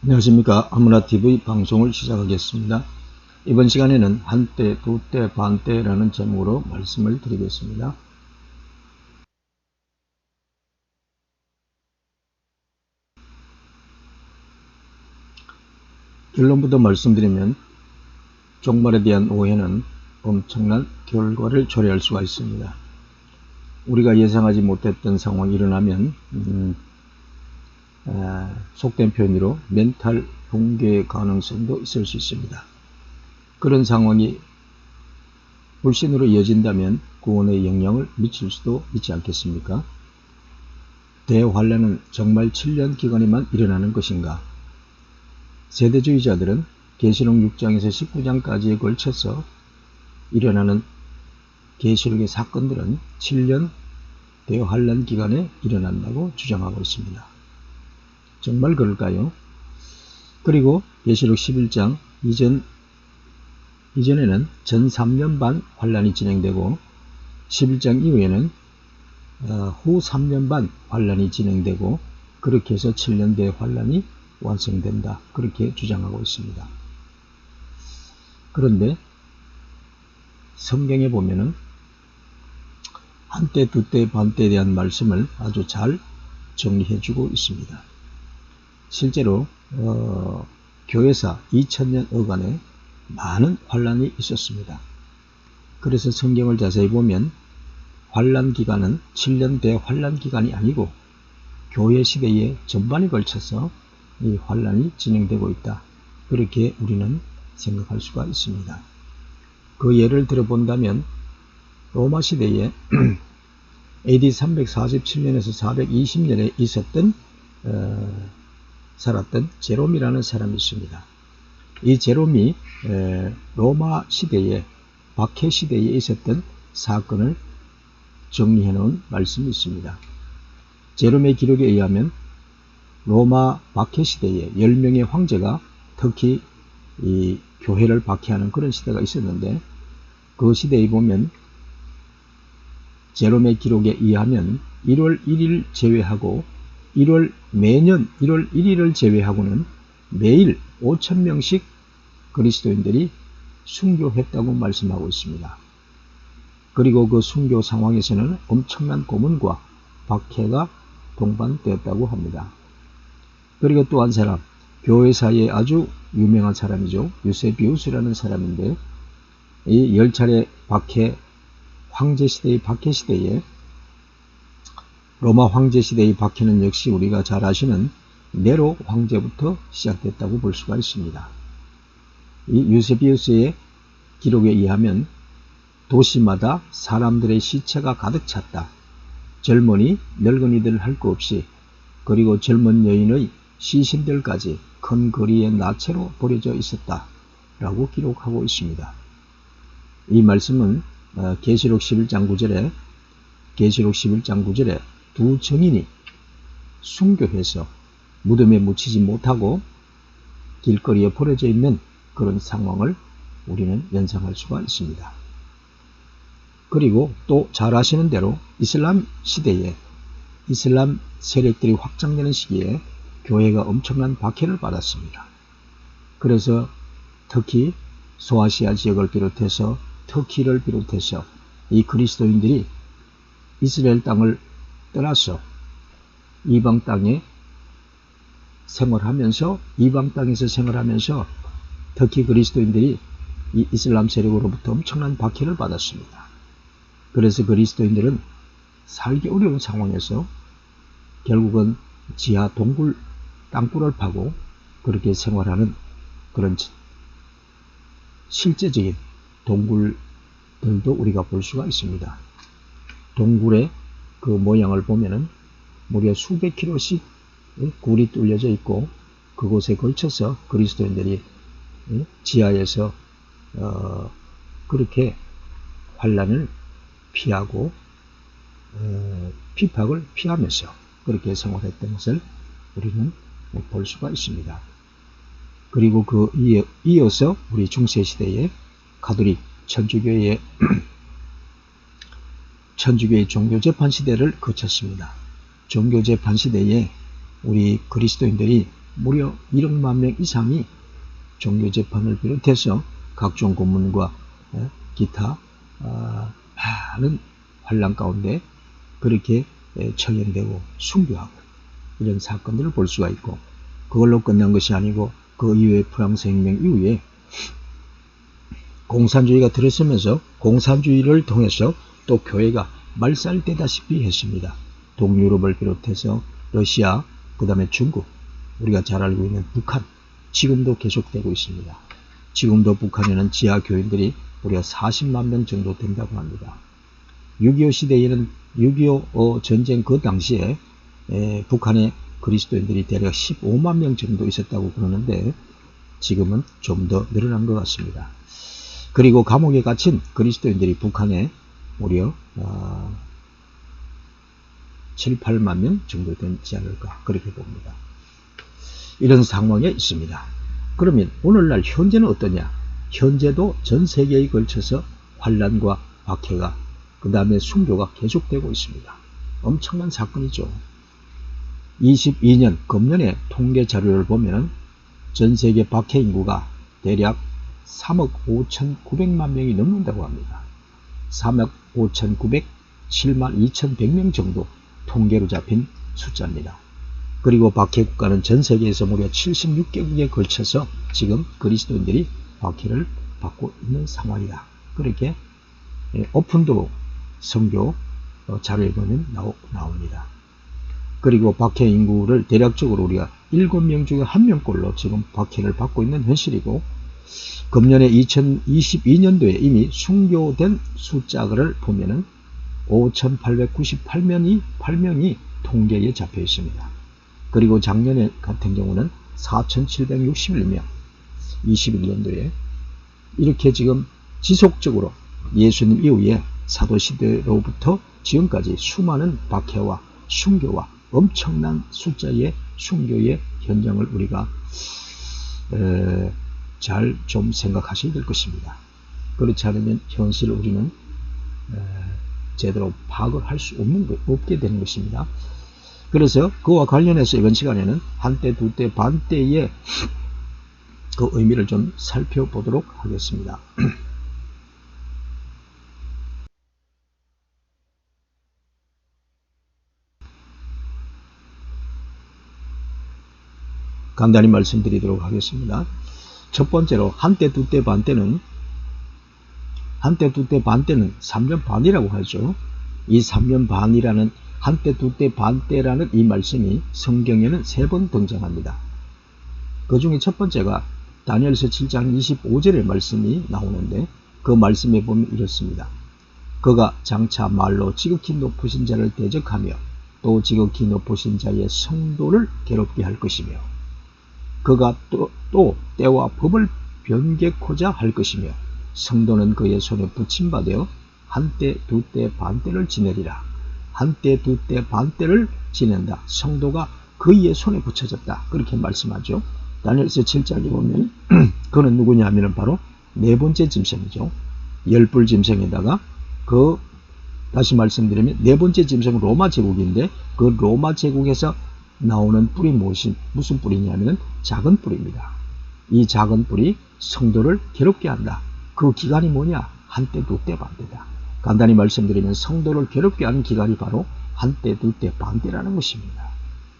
안녕하십니까. 아무나TV 방송을 시작하겠습니다. 이번 시간에는 한때, 두때, 반때라는 제목으로 말씀을 드리겠습니다. 결론부터 말씀드리면 종말에 대한 오해는 엄청난 결과를 초래할 수가 있습니다. 우리가 예상하지 못했던 상황이 일어나면 속된 표현으로 멘탈 붕괴 가능성도 있을 수 있습니다. 그런 상황이 불신으로 이어진다면 구원에 영향을 미칠 수도 있지 않겠습니까? 대환란은 정말 7년 기간에만 일어나는 것인가? 세대주의자들은 계시록 6장에서 19장까지에 걸쳐서 일어나는 계시록의 사건들은 7년 대환란 기간에 일어난다고 주장하고 있습니다. 정말 그럴까요? 그리고 계시록 11장 이전에는 전 3년 반 환란이 진행되고 11장 이후에는 후 3년 반 환란이 진행되고 그렇게 해서 7년 대환란이 완성된다. 그렇게 주장하고 있습니다. 그런데 성경에 보면은 한때, 두때, 반때에 대한 말씀을 아주 잘 정리해주고 있습니다. 실제로 교회사 2000년 어간에 많은 환란이 있었습니다. 그래서 성경을 자세히 보면 환란 기간은 7년 대환란 기간이 아니고 교회 시대의 전반에 걸쳐서 이 환란이 진행되고 있다. 그렇게 우리는 생각할 수가 있습니다. 그 예를 들어본다면 로마 시대에 AD 347년에서 420년에 있었던 살았던 제롬이라는 사람이 있습니다. 이 제롬이 로마 시대에 박해 시대에 있었던 사건을 정리해 놓은 말씀이 있습니다. 제롬의 기록에 의하면 로마 박해 시대에 10명의 황제가 특히 이 교회를 박해하는 그런 시대가 있었는데 그 시대에 보면 제롬의 기록에 의하면 1월 1일 제외하고 매년 1월 1일을 제외하고는 매일 5,000명씩 그리스도인들이 순교했다고 말씀하고 있습니다. 그리고 그 순교 상황에서는 엄청난 고문과 박해가 동반되었다고 합니다. 그리고 또 한 사람, 교회사에 아주 유명한 사람이죠. 유세비우스라는 사람인데 이 10차례 박해, 황제시대의 박해시대에 로마 황제시대의 박해는 역시 우리가 잘 아시는 네로 황제부터 시작됐다고 볼 수가 있습니다. 이 유세비우스의 기록에 의하면 도시마다 사람들의 시체가 가득 찼다. 젊은이, 늙은이들 할 것 없이 그리고 젊은 여인의 시신들까지 큰 거리에 나체로 버려져 있었다. 라고 기록하고 있습니다. 이 말씀은 계시록 11장 9절에 두 증인이 순교해서 무덤에 묻히지 못하고 길거리에 버려져 있는 그런 상황을 우리는 연상할 수가 있습니다. 그리고 또 잘 아시는 대로 이슬람 시대에 이슬람 세력들이 확장되는 시기에 교회가 엄청난 박해를 받았습니다. 그래서 특히 소아시아 지역을 비롯해서 터키를 비롯해서 이 그리스도인들이 이스라엘 땅을 떠나서 이방 땅에 생활하면서 이방 땅에서 생활하면서 특히 그리스도인들이 이 이슬람 세력으로부터 엄청난 박해를 받았습니다. 그래서 그리스도인들은 살기 어려운 상황에서 결국은 지하 동굴 땅굴을 파고 그렇게 생활하는 그런 실제적인 동굴들도 우리가 볼 수가 있습니다. 동굴의 그 모양을 보면은 무려 수백 킬로씩 굴이 뚫려져 있고 그곳에 걸쳐서 그리스도인들이 지하에서 그렇게 환란을 피하고 핍박을 피하면서 그렇게 생활했던 것을 우리는 볼 수가 있습니다. 그리고 그 이어서 우리 중세시대에 가톨릭 천주교의 종교재판 시대를 거쳤습니다. 종교재판 시대에 우리 그리스도인들이 무려 1억만 명 이상이 종교재판을 비롯해서 각종 고문과 기타 많은 환란 가운데 그렇게 처형되고 순교하고 이런 사건들을 볼 수가 있고, 그걸로 끝난 것이 아니고 그 이후에 프랑스 혁명 이후에 공산주의가 들어서면서 공산주의를 통해서 또 교회가 말살되다시피 했습니다. 동유럽을 비롯해서 러시아, 그 다음에 중국, 우리가 잘 알고 있는 북한, 지금도 계속되고 있습니다. 지금도 북한에는 지하교인들이 무려 40만 명 정도 된다고 합니다. 6.25 시대에는 6.25 전쟁 그 당시에 북한의 그리스도인들이 대략 15만 명 정도 있었다고 그러는데 지금은 좀 더 늘어난 것 같습니다. 그리고 감옥에 갇힌 그리스도인들이 북한에 무려 7, 8만 명 정도 되지 않을까 그렇게 봅니다. 이런 상황에 있습니다. 그러면 오늘날 현재는 어떠냐? 현재도 전 세계에 걸쳐서 환란과 박해가, 그 다음에 순교가 계속되고 있습니다. 엄청난 사건이죠. 22년 금년의 통계 자료를 보면 전 세계 박해 인구가 대략 3억 5,900만 명이 넘는다고 합니다. 3억 5,900, 7만 2,100명 정도 통계로 잡힌 숫자입니다. 그리고 박해 국가는 전 세계에서 무려 76개국에 걸쳐서 지금 그리스도인들이 박해를 받고 있는 상황이다. 그렇게 오픈도어 선교 자료에 보면 나옵니다. 그리고 박해 인구를 대략적으로 우리가 7명 중에 1명꼴로 지금 박해를 받고 있는 현실이고, 금년에 2022년도에 이미 순교된 숫자를 보면은 5,898명이 통계에 잡혀 있습니다. 그리고 작년에 같은 경우는 4,761명, 21년도에 이렇게 지금 지속적으로 예수님 이후에 사도시대로부터 지금까지 수많은 박해와 순교와 엄청난 숫자의 순교의 현장을 우리가 잘 좀 생각하셔야 될 것입니다. 그렇지 않으면 현실을 우리는 제대로 파악을 할 수 없게 되는 것입니다. 그래서 그와 관련해서 이번 시간에는 한때, 두때, 반때의 그 의미를 좀 살펴보도록 하겠습니다. 간단히 말씀드리도록 하겠습니다. 첫 번째로 한때, 두때, 반때는 3년 반이라고 하죠. 이 3년 반이라는 한때, 두때, 반때라는 이 말씀이 성경에는 3번 등장합니다. 그 중에 첫 번째가 다니엘서 7장 25절의 말씀이 나오는데, 그 말씀에 보면 이렇습니다. 그가 장차 말로 지극히 높으신 자를 대적하며 또 지극히 높으신 자의 성도를 괴롭게 할 것이며, 그가 또 때와 법을 변개코자 할 것이며, 성도는 그의 손에 붙임받아 한때, 두때, 반때를 지내리라. 한때, 두때, 반때를 지낸다. 성도가 그의 손에 붙여졌다. 그렇게 말씀하죠. 다니엘서 7장에 보면 그는 누구냐 하면 바로 네 번째 짐승이죠. 열불 짐승에다가 다시 말씀드리면 네 번째 짐승은 로마 제국인데, 그 로마 제국에서 나오는 뿔이 무슨 뿔이냐면 작은 뿔입니다. 이 작은 뿔이 성도를 괴롭게 한다. 그 기간이 뭐냐? 한때, 두때, 반때다. 간단히 말씀드리면 성도를 괴롭게 하는 기간이 바로 한때, 두때, 반때라는 것입니다.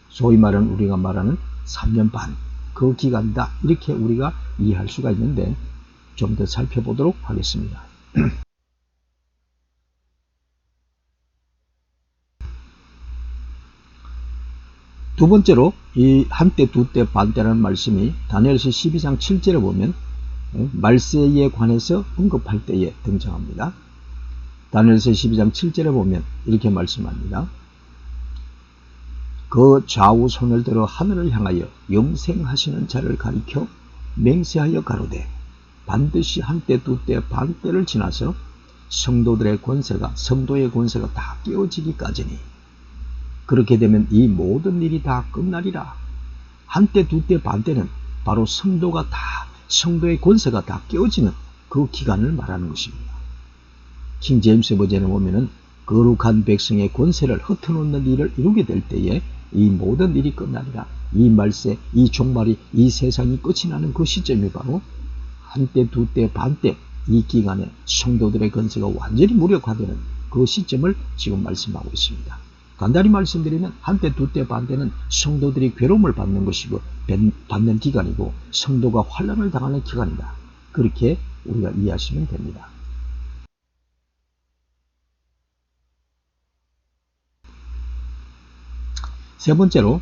소위 말하는 우리가 말하는 3년 반, 그 기간이다. 이렇게 우리가 이해할 수가 있는데 좀 더 살펴보도록 하겠습니다. 두 번째로 이 한때, 두때, 반때라는 말씀이 다니엘서 12장 7절에 보면 말세에 관해서 언급할 때에 등장합니다. 다니엘서 12장 7절에 보면 이렇게 말씀합니다. 그 좌우 손을 들어 하늘을 향하여 영생하시는 자를 가리켜 맹세하여 가로되, 반드시 한때, 두때, 반때를 지나서 성도의 권세가 다 깨어지기까지니 그렇게 되면 이 모든 일이 다 끝나리라. 한때, 두때, 반때는 바로 성도의 권세가 다 깨어지는 그 기간을 말하는 것입니다. 킹 제임스 버전에 보면은 거룩한 백성의 권세를 흩어놓는 일을 이루게 될 때에 이 모든 일이 끝나니라. 이 말세, 이 종말이, 이 세상이 끝이 나는 그 시점이 바로 한때, 두때, 반때 이 기간에 성도들의 건세가 완전히 무력화되는 그 시점을 지금 말씀하고 있습니다. 간단히 말씀드리면 한때, 두때, 반때는 성도들이 괴로움을 받는 것이고 받는 기간이고 성도가 환난을 당하는 기간이다. 그렇게 우리가 이해하시면 됩니다. 세 번째로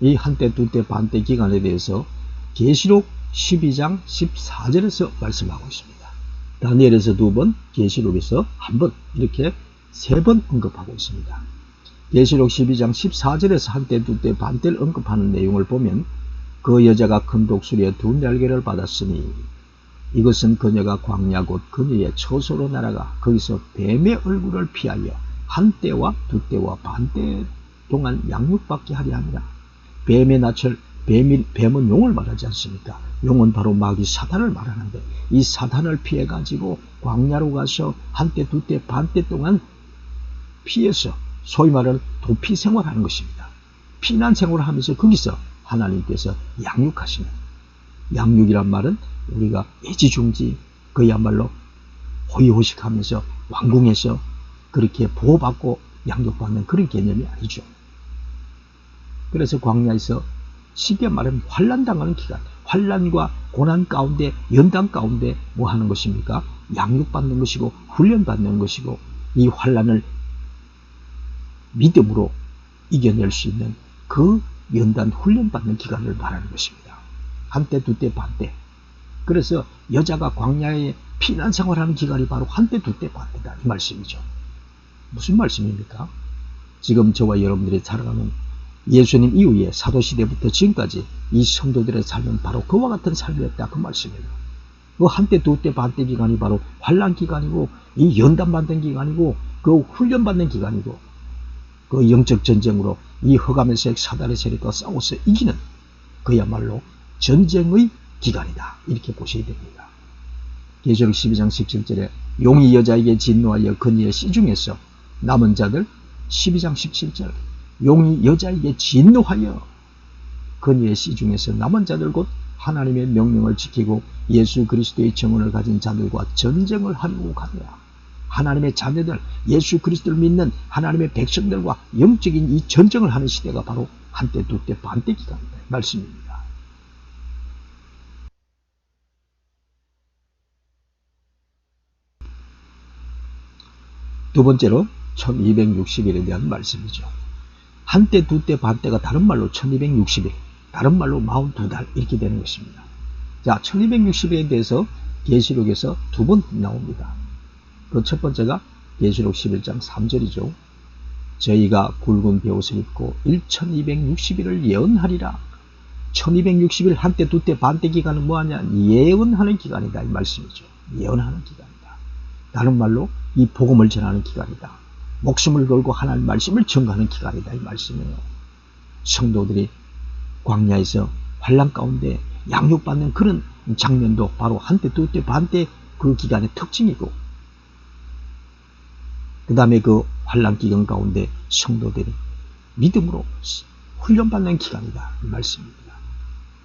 이 한때, 두때, 반때 기간에 대해서 계시록 12장 14절에서 말씀하고 있습니다. 다니엘에서 2번, 계시록에서 1번 이렇게 3번 언급하고 있습니다. 계시록 12장 14절에서 한때, 두때, 반때를 언급하는 내용을 보면 그 여자가 큰 독수리의 2날개를 받았으니 이것은 그녀가 광야 곧 그녀의 처소로 날아가 거기서 뱀의 얼굴을 피하여 한때와 두때와 반때 동안 양육받게 하려 함이라. 뱀의 낯을 뱀은 용을 말하지 않습니까? 용은 바로 마귀 사탄을 말하는데 이 사탄을 피해 가지고 광야로 가서 한때, 두때, 반때 동안 피해서 소위 말하는 도피 생활하는 것입니다. 피난 생활을 하면서 거기서 하나님께서 양육하시는, 양육이란 말은 우리가 애지중지 그야말로 호의호식하면서 왕궁에서 그렇게 보호받고 양육받는 그런 개념이 아니죠. 그래서 광야에서 쉽게 말하면 환난당하는 기간, 환난과 고난 가운데, 연단 가운데 뭐 하는 것입니까? 양육받는 것이고 훈련받는 것이고 이 환난을 믿음으로 이겨낼 수 있는 그 연단 훈련받는 기간을 말하는 것입니다. 한때, 두때, 반때. 그래서 여자가 광야에 피난 생활하는 기간이 바로 한때, 두때, 반때다 이 말씀이죠. 무슨 말씀입니까? 지금 저와 여러분들이 살아가는 예수님 이후에 사도시대부터 지금까지 이 성도들의 삶은 바로 그와 같은 삶이었다 그 말씀이에요. 그 한때, 두때, 반때 기간이 바로 환난 기간이고 이 연단받는 기간이고 그 훈련받는 기간이고 그 영적 전쟁으로 이 흑암의 세력, 사단의 세력과 싸워서 이기는 그야말로 전쟁의 기간이다 이렇게 보셔야 됩니다. 계시록 12장 17절에 용이 여자에게 진노하여 그녀의 씨 중에서 남은 자들 12장 17절 용이 여자에게 진노하여 그녀의 씨 중에서 남은 자들 곧 하나님의 명령을 지키고 예수 그리스도의 정언을 가진 자들과 전쟁을 하려고 가더라. 하나님의 자녀들, 예수 그리스도를 믿는 하나님의 백성들과 영적인 이 전쟁을 하는 시대가 바로 한때, 두때, 반때 기간이다 말씀입니다. 두 번째로 1260일에 대한 말씀이죠. 한때, 두때, 반때가 다른 말로 1260일, 다른 말로 42달 이렇게 되는 것입니다. 자, 1260일에 대해서 계시록에서 2번 나옵니다. 그 첫 번째가 계시록 11장 3절이죠. 저희가 굵은 베옷을 입고 1260일을 예언하리라. 1260일 한때, 두때, 반때 기간은 뭐하냐? 예언하는 기간이다 이 말씀이죠. 예언하는 기간이다. 다른 말로 이 복음을 전하는 기간이다. 목숨을 걸고 하나님 말씀을 전가하는 기간이다 이 말씀이에요. 성도들이 광야에서 환난 가운데 양육받는 그런 장면도 바로 한때, 두때, 반때 그 기간의 특징이고 그 다음에 그 환난 기간 가운데 성도들이 믿음으로 훈련받는 기간이다 이 말씀입니다.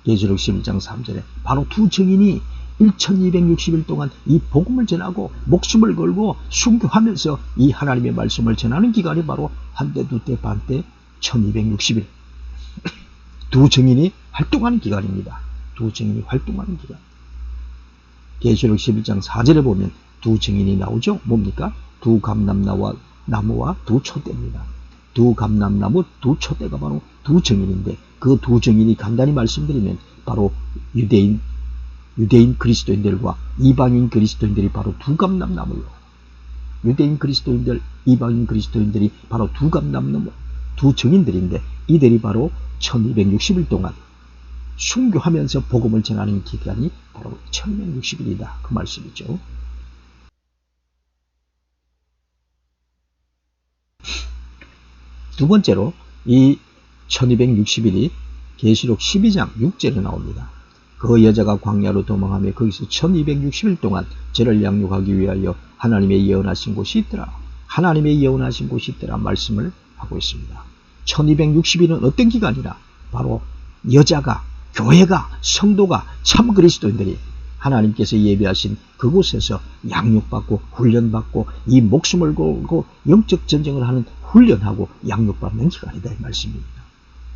계시록 11장 3절에 바로 두 증인이 1260일 동안 이 복음을 전하고 목숨을 걸고 순교하면서 이 하나님의 말씀을 전하는 기간이 바로 한때, 두때, 반때 1260일 두 증인이 활동하는 기간입니다. 두 증인이 활동하는 기간. 계시록 11장 4절에 보면 두 증인이 나오죠. 뭡니까? 두 감람나무와 두 촛대입니다. 두 감람나무, 두 촛대가 바로 두 증인인데 그 두 증인이 간단히 말씀드리면 바로 유대인 그리스도인들과 이방인 그리스도인들이 바로 두 감람나무요. 유대인 그리스도인들, 이방인 그리스도인들이 바로 두 감람나무, 두 증인들인데 이들이 바로 1260일 동안 순교하면서 복음을 전하는 기간이 바로 1260일이다 그 말씀이죠. 두 번째로 이 1260일이 계시록 12장 6절에 나옵니다. 그 여자가 광야로 도망하며 거기서 1260일 동안 저를 양육하기 위하여 하나님의 예언하신 곳이 있더라. 하나님의 예언하신 곳이 있더라 말씀을 하고 있습니다. 1260일은 어떤 기간이라? 바로 여자가, 교회가, 성도가, 참 그리스도인들이 하나님께서 예비하신 그곳에서 양육받고 훈련받고 이 목숨을 걸고 영적 전쟁을 하는 훈련하고 양육받는 기간이다 이 말씀입니다.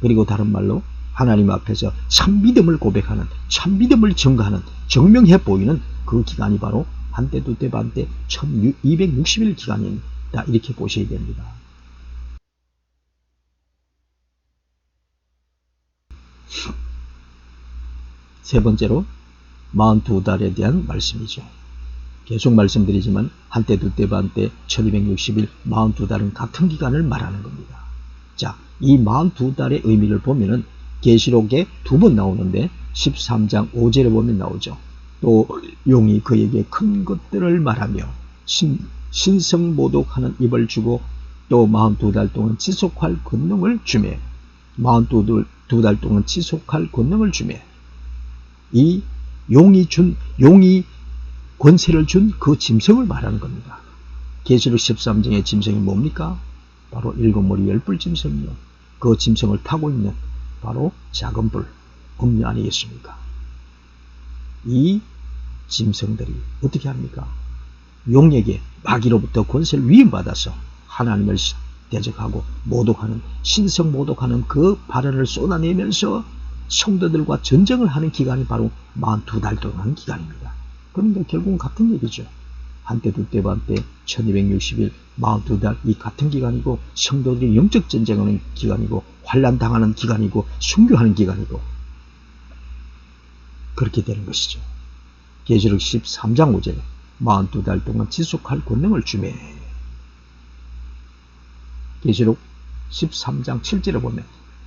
그리고 다른 말로 하나님 앞에서 참 믿음을 고백하는, 참 믿음을 증거하는, 증명해 보이는 그 기간이 바로 한때 두때 반때 1260일 기간입니다. 이렇게 보셔야 됩니다. 세 번째로 42달에 대한 말씀이죠. 계속 말씀드리지만 한때 두때 반때 1260일 42달은 같은 기간을 말하는 겁니다. 자, 이 42달의 의미를 보면은 계시록에 두 번 나오는데 13장 5절에 보면 나오죠. 또 용이 그에게 큰 것들을 말하며 신성모독하는 입을 주고 또 42달 동안 지속할 권능을 주매 42달 동안 지속할 권능을 주매 이 용이 권세를 준 그 짐승을 말하는 겁니다. 계시록 13장의 짐승이 뭡니까? 바로 일곱 머리 열불 짐승이요. 그 짐승을 타고 있는 바로 작은 불, 음료 아니겠습니까? 이 짐승들이 어떻게 합니까? 용에게 마귀로부터 권세를 위임받아서 하나님을 대적하고 모독하는, 신성 모독하는 그 발언을 쏟아내면서 성도들과 전쟁을 하는 기간이 바로 42달 동안 기간입니다. 그러니까 결국은 같은 얘기죠. 한때 두때 반때 1260일 42달 이 같은 기간이고 성도들이 영적 전쟁하는 기간이고 환난당하는 기간이고 순교하는 기간이고 그렇게 되는 것이죠. 계시록 13장 5절에 42달 동안 지속할 권능을 주매 계시록 13장 7절에 보면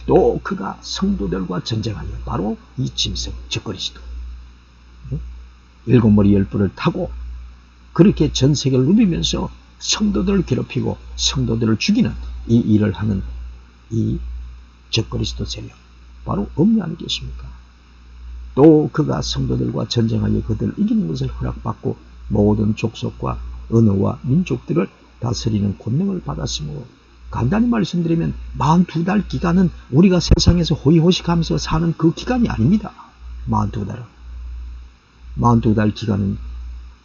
또 그가 성도들과 전쟁하여 바로 이 짐승 즉 그리스도 일곱 머리 열불을 타고 그렇게 전 세계를 누비면서 성도들을 괴롭히고 성도들을 죽이는 이 일을 하는 이 즉 그리스도 세력 바로 음료 아니겠습니까? 또 그가 성도들과 전쟁하여 그들을 이기는 것을 허락받고 모든 족속과 언어와 민족들을 다스리는 권능을 받았으므로 간단히 말씀드리면 42달 기간은 우리가 세상에서 호의호식하면서 사는 그 기간이 아닙니다. 42달은 42달 기간은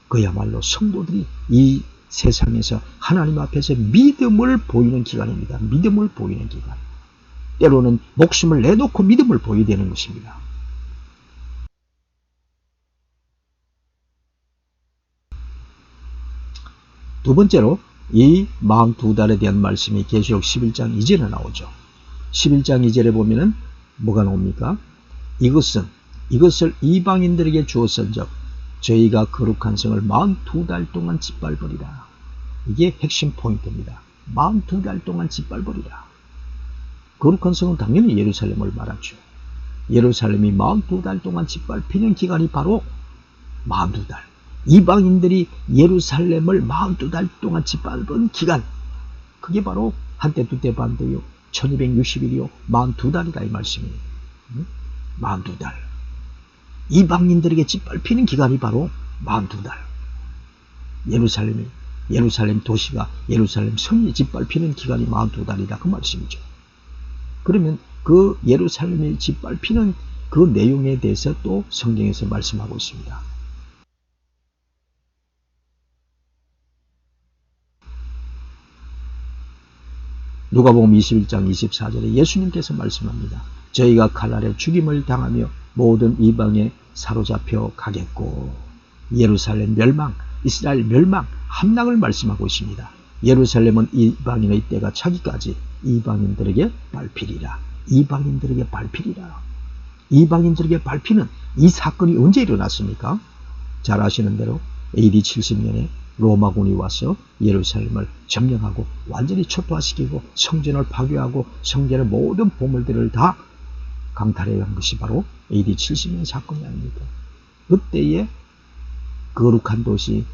그야말로 성도들이 이 세상에서 하나님 앞에서 믿음을 보이는 기간입니다. 믿음을 보이는 기간. 때로는 목숨을 내놓고 믿음을 보여야 되는 것입니다. 두 번째로 이 42달에 대한 말씀이 계시록 11장 2절에 나오죠. 11장 2절에 보면은 뭐가 나옵니까? 이것을 이방인들에게 주었은즉 저희가 거룩한 성을 42달 동안 짓밟으리라. 이게 핵심 포인트입니다. 42달 동안 짓밟으리라. 거룩한 성은 당연히 예루살렘을 말하죠. 예루살렘이 42달 동안 짓밟히는 기간이 바로 42달. 이방인들이 예루살렘을 42달 동안 짓밟은 기간. 그게 바로 한때 두때 반때요. 1260일이요. 42달이다 이 말씀이에요. 42달. 이방인들에게 짓밟히는 기간이 바로 42달. 예루살렘 도시가 예루살렘 성이 짓밟히는 기간이 42달이다 그 말씀이죠. 그러면 그 예루살렘이 짓밟히는 그 내용에 대해서 또 성경에서 말씀하고 있습니다. 누가복음 21장 24절에 예수님께서 말씀합니다. 저희가 칼날에 죽임을 당하며 모든 이방에 사로잡혀 가겠고 예루살렘 멸망, 이스라엘 멸망, 함락을 말씀하고 있습니다. 예루살렘은 이방인의 때가 차기까지 이방인들에게 밟히리라. 이방인들에게 밟히리라. 이방인들에게 밟히는 이 사건이 언제 일어났습니까? 잘 아시는 대로 AD 70년에 로마군이 와서 예루살렘을 점령하고 완전히 초토화시키고 성전을 파괴하고 성전의 모든 보물들을 다 강탈해 간 것이 바로 AD 70년 사건이 아닙니까? 그때의 거룩한 도시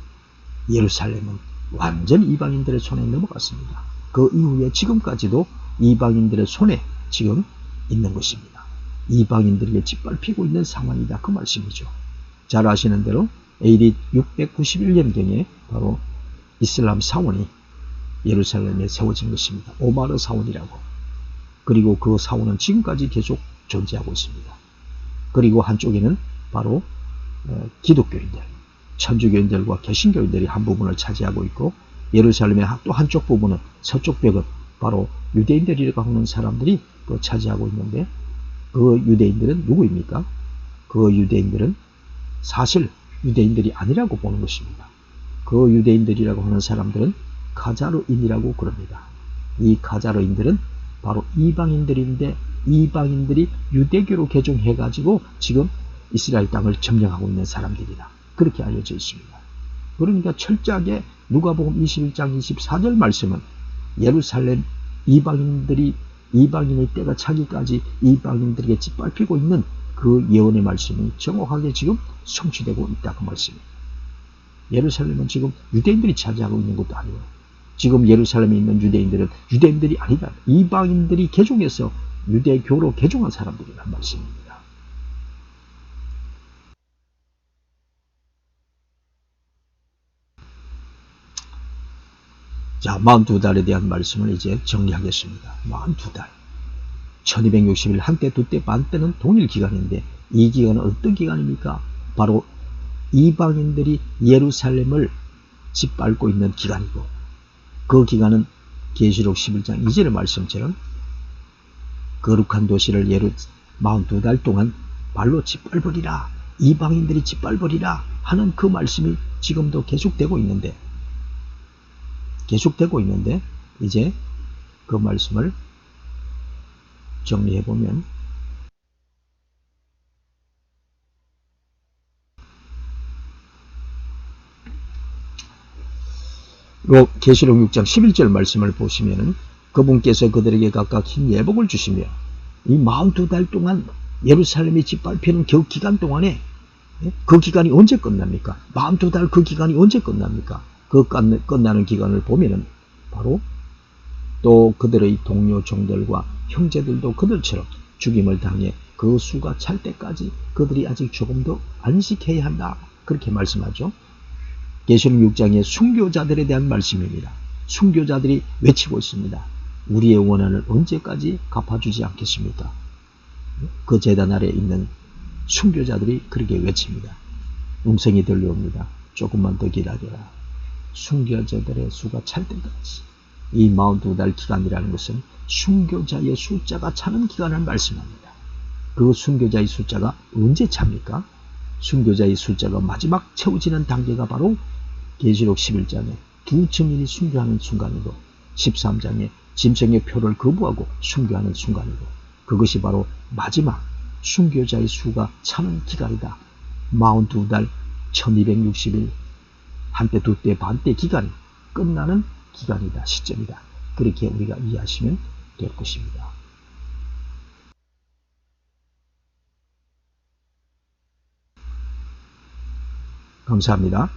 예루살렘은 완전히 이방인들의 손에 넘어갔습니다. 그 이후에 지금까지도 이방인들의 손에 지금 있는 것입니다. 이방인들에게 짓밟히고 있는 상황이다 그 말씀이죠. 잘 아시는 대로 AD 691년경에 바로 이슬람 사원이 예루살렘에 세워진 것입니다. 오마르 사원이라고. 그리고 그 사원은 지금까지 계속 존재하고 있습니다. 그리고 한쪽에는 바로 기독교인들, 천주교인들과 개신교인들이 한 부분을 차지하고 있고, 예루살렘의 또 한쪽 부분은 서쪽 벽은 바로 유대인들이라고 하는 사람들이 또 차지하고 있는데, 그 유대인들은 누구입니까? 그 유대인들은 사실 유대인들이 아니라고 보는 것입니다. 그 유대인들이라고 하는 사람들은 가자르인이라고 그럽니다. 이 가자르인들은 바로 이방인들인데, 이방인들이 유대교로 개종해가지고 지금 이스라엘 땅을 점령하고 있는 사람들이다. 그렇게 알려져 있습니다. 그러니까 철저하게 누가복음 21장 24절 말씀은 예루살렘 이방인의 때가 차기까지 이방인들에게 짓밟히고 있는 그 예언의 말씀이 정확하게 지금 성취되고 있다, 그 말씀입니다. 예루살렘은 지금 유대인들이 차지하고 있는 것도 아니에요. 지금 예루살렘에 있는 유대인들은 유대인들이 아니다. 이방인들이 개종해서 유대교로 개종한 사람들이란 말씀입니다. 자, 42달에 대한 말씀을 이제 정리하겠습니다. 42달. 1260일, 한때, 두때, 반때는 동일 기간인데, 이 기간은 어떤 기간입니까? 바로 이방인들이 예루살렘을 짓밟고 있는 기간이고, 그 기간은 계시록 11장 2절의 말씀처럼 거룩한 도시를 42달 동안 발로 짓밟으리라, 이방인들이 짓밟으리라 하는 그 말씀이 지금도 계속되고 있는데, 이제 그 말씀을 정리해보면, 계시록 6장 11절 말씀을 보시면은 그분께서 그들에게 각각 흰 예복을 주시며, 이 42달 동안 예루살렘이 짓밟히는 그 기간 동안에, 그 기간이 언제 끝납니까? 42달 그 기간이 언제 끝납니까? 그 끝나는 기간을 보면은 바로 또 그들의 동료 종들과 형제들도 그들처럼 죽임을 당해 그 수가 찰 때까지 그들이 아직 조금 더 안식해야 한다, 그렇게 말씀하죠. 계시록 6장의 순교자들에 대한 말씀입니다. 순교자들이 외치고 있습니다. 우리의 원한을 언제까지 갚아주지 않겠습니까? 그 제단 아래에 있는 순교자들이 그렇게 외칩니다. 음성이 들려옵니다. 조금만 더 기다려라. 순교자들의 수가 찰 때까지. 이 42달 기간이라는 것은 순교자의 숫자가 차는 기간을 말씀합니다. 그 순교자의 숫자가 언제 찹니까? 순교자의 숫자가 마지막 채워지는 단계가 바로 계시록 11장에 두 증인이 순교하는 순간이고, 13장에 짐승의 표를 거부하고 순교하는 순간이고, 그것이 바로 마지막 순교자의 수가 차는 기간이다. 42달 1260일, 한때, 두때, 반때 기간이 끝나는 기간이다, 시점이다. 그렇게 우리가 이해하시면 될 것입니다. 감사합니다.